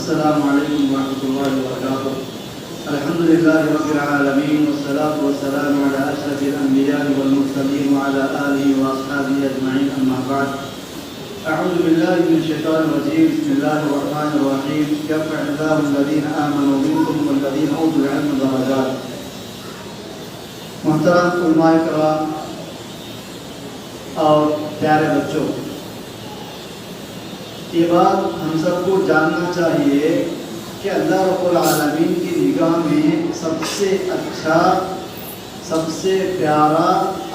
السلام علیکم ورحمۃ اللہ وبرکاتہ. الحمد للہ رب العالمین والصلاة والسلام علی اشرف الانبیاء والمرسلین وعلی آلہ واصحابہ اجمعین. اما بعد. اعوذ باللہ من الشیطان الرجیم. بسم اللہ الرحمن الرحیم. یرفع اللہ الذین آمنوا منکم والذین اوتوا العلم درجات. محترم علماء کرام اور پیارے بچوں، یہ بات ہم سب کو جاننا چاہیے کہ اللہ رب العالمین کی نگاہ میں سب سے اچھا، سب سے پیارا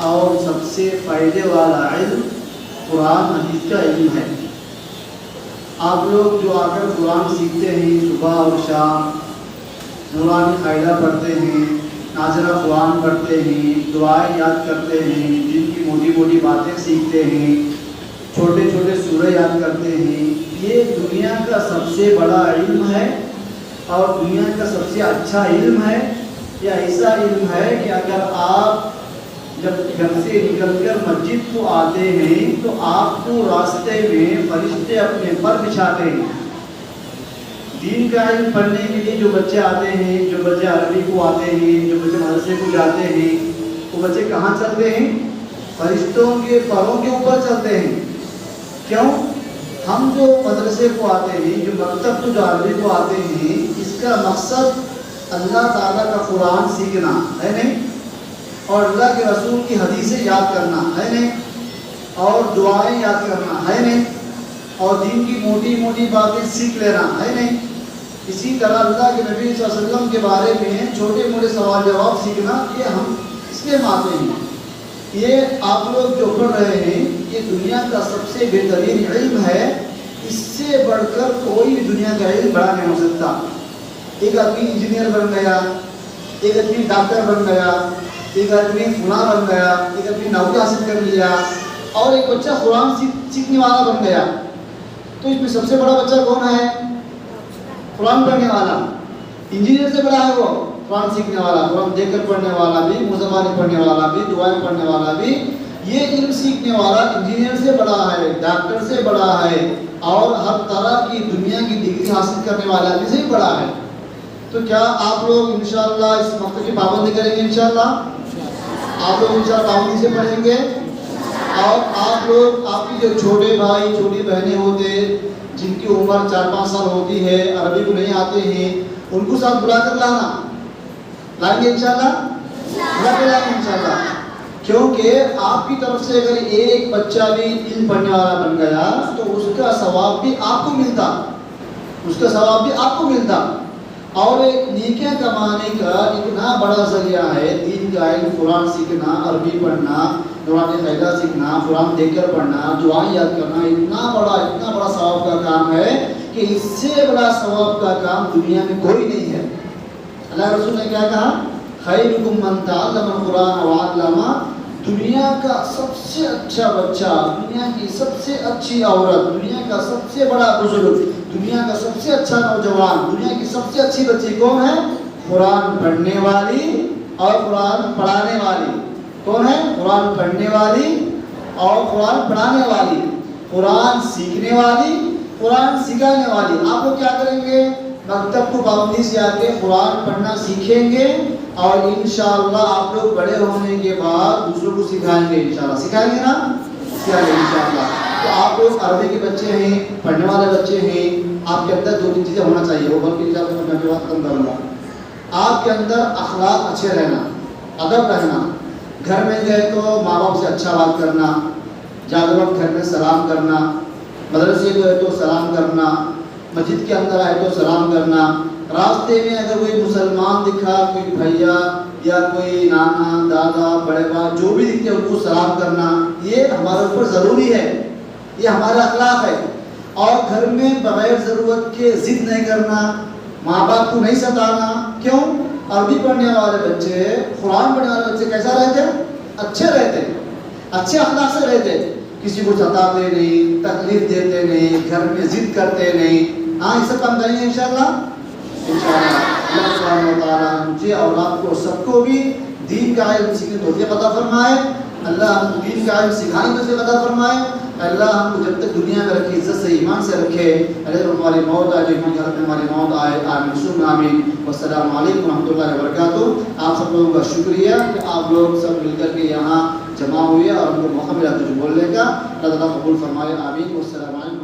اور سب سے فائدے والا علم قرآن حدیث کا علم ہے. آپ لوگ جو آ کر قرآن سیکھتے ہیں، صبح اور شام نورانی قاعدہ پڑھتے ہیں، نازلہ قرآن پڑھتے ہیں، دعائیں یاد کرتے ہیں، جن کی موٹی موٹی باتیں سیکھتے ہیں، چھوٹے چھوٹے سورہ یاد کرتے ہیں، یہ دنیا کا سب سے بڑا علم ہے اور دنیا کا سب سے اچھا علم ہے. یہ ایسا علم ہے کہ اگر آپ جب گھر سے نکل کر مسجد کو آتے ہیں تو آپ کو راستے میں فرشتے اپنے پر بچھاتے ہیں. دین کا علم پڑھنے کے لیے جو بچے آتے ہیں، جو بچے عربی کو آتے ہیں، جو بچے مدرسے کو جاتے ہیں، وہ بچے کہاں چلتے ہیں؟ فرشتوں کے پروں کے اوپر چلتے ہیں. کیوں؟ ہم جو مدرسے کو آتے ہیں، جو مکتب کو، جو عربی کو آتے ہیں، اس کا مقصد اللہ تعالیٰ کا قرآن سیکھنا ہے نہیں، اور اللہ کے رسول کی حدیثیں یاد کرنا ہے نہیں، اور دعائیں یاد کرنا ہے نہیں، اور دین کی موٹی موٹی باتیں سیکھ لینا ہے نہیں. اسی طرح اللہ کے نبی صلی اللہ علیہ وسلم کے بارے میں چھوٹے موٹے سوال جواب سیکھنا، یہ ہم اس میں آتے ہیں. یہ آپ لوگ جو پڑھ رہے ہیں، یہ دنیا کا سب سے بہترین علم ہے. اس سے بڑھ کر کوئی دنیا کا علم بڑا نہیں ہو سکتا. ایک آدمی انجینئر بن گیا، ایک آدمی ڈاکٹر بن گیا، ایک آدمی فلاں بن گیا، ایک آدمی نوکری حاصل کر لیا، اور ایک بچہ قرآن سیکھنے والا بن گیا. تو اس میں سب سے بڑا بچہ کون ہے؟ قرآن پڑھنے والا. انجینئر سے بڑا ہے وہ قرآن سیکھنے والا، قرآن دیکھ کر پڑھنے والا بھی، مزمانی پڑھنے والا بھی، دعائیں پڑھنے والا بھی. یہ علم سیکھنے والا انجینئر سے بڑا ہے، ڈاکٹر سے بڑا ہے، اور ہر طرح کی دنیا کی ڈگری حاصل کرنے والا آدمی سے بھی بڑا ہے. تو کیا آپ لوگ انشاءاللہ اس وقت کی پابندی کریں گے؟ انشاءاللہ آپ لوگ انشاءاللہ پابندی سے پڑھیں گے. اور آپ لوگ، آپ کی جو چھوٹے بھائی چھوٹی بہنیں ہوتے جن کی عمر 4-5 سال ہوتی ہے، عربی کو نہیں آتے ہیں، ان کو ساتھ بلا کر لانا. لائیں گے انشاءاللہ؟ بلا کے لائیں گے انشاءاللہ. کیونکہ آپ کی طرف سے اگر ایک بچہ بھی علم پڑھنے والا بن گیا تو اس کا ثواب بھی آپ کو ملتا، اس کا ثواب بھی آپ کو ملتا. اور ایک نیکیاں کمانے کا اتنا بڑا ذریعہ ہے دین کا علم، قرآن سیکھنا، عربی پڑھنا، قرآن قاعدہ سیکھنا، قرآن دیکھ کر پڑھنا، دعائیں یاد کرنا، اتنا بڑا ثواب کا کام ہے کہ اس سے بڑا ثواب کا کام دنیا میں کوئی نہیں ہے. اللہ رسول نے کیا کہا؟ خیرکم من تعلم القرآن وعلمہ. دنیا کا سب سے اچھا بچہ، دنیا کی سب سے اچھی عورت، دنیا کا سب سے بڑا بزرگ، دنیا کا سب سے اچھا نوجوان، دنیا کی سب سے اچھی بچی کون ہے؟ قرآن پڑھنے والی اور قرآن پڑھانے والی. کون ہے؟ قرآن پڑھنے والی اور قرآن پڑھانے والی، قرآن سیکھنے والی، قرآن سکھانے والی. آپ لوگ کیا کریں گے؟ مکتب کو پابندی سے آ کے قرآن پڑھنا سیکھیں گے، اور انشاءاللہ آپ لوگ بڑے ہونے کے بعد دوسروں کو سکھائیں گے. انشاءاللہ سکھائیں گے نا؟ سکھائیں گے انشاءاللہ. تو آپ لوگ عربی کے بچے ہیں، پڑھنے والے بچے ہیں، آپ کے اندر 2-3 چیزیں ہونا چاہیے. وہ بلکہ جب میں اپنی بات ختم کروں گا. آپ کے اندر اخلاق اچھے رہنا، ادب رہنا. گھر میں گئے تو ماں باپ سے اچھا بات کرنا، جاتے وقت گھر میں سلام کرنا، مدرسے گئے تو سلام کرنا، مسجد کے اندر آئے تو سلام کرنا. راستے میں اگر کوئی مسلمان دکھا، کوئی بھیا یا کوئی نانا دادا بڑے بھائی جو بھی دکھتے ان کو سلام کرنا، یہ ہمارے اوپر ضروری ہے، یہ ہمارا اخلاق ہے. اور گھر میں بغیر ضرورت کے ضد نہیں کرنا، ماں باپ کو نہیں ستانا. کیوں؟ عربی پڑھنے والے بچے، قرآن پڑھنے والے بچے کیسا رہتے؟ اچھے رہتے، اچھے اخلاق سے رہتے. کسی کو ستاتے نہیں، تکلیف دیتے نہیں، گھر میں ضد کرتے نہیں. ہاں یہ سب کام کریں گے انشاءاللہ. اللہ سبحانہ و تعالیٰ مجھے اور آپ کو سب کو بھی دین کا علم سیکھنے کی توفیق عطا فرمائے. اللہ ہم دین کا علم سکھانے کی توفیق عطا فرمائے. اللہ ہم کو جب تک دنیا میں رکھے عزت سے ایمان سے رکھے، اللہ جب ہماری موت آئے جو ایمان کے حالت میں ہماری موت آئے، آمین ثم آمین۔ والسلام علیکم ورحمۃ اللہ وبرکاتہ۔ آپ سب لوگوں کا شکریہ کہ آپ لوگ سب مل کر کے یہاں جمع ہوئے اور ہم کو موقع ملا کچھ بولنے کا۔ اللہ تعالیٰ قبول فرمائے، آمین۔ والسلام علیکم۔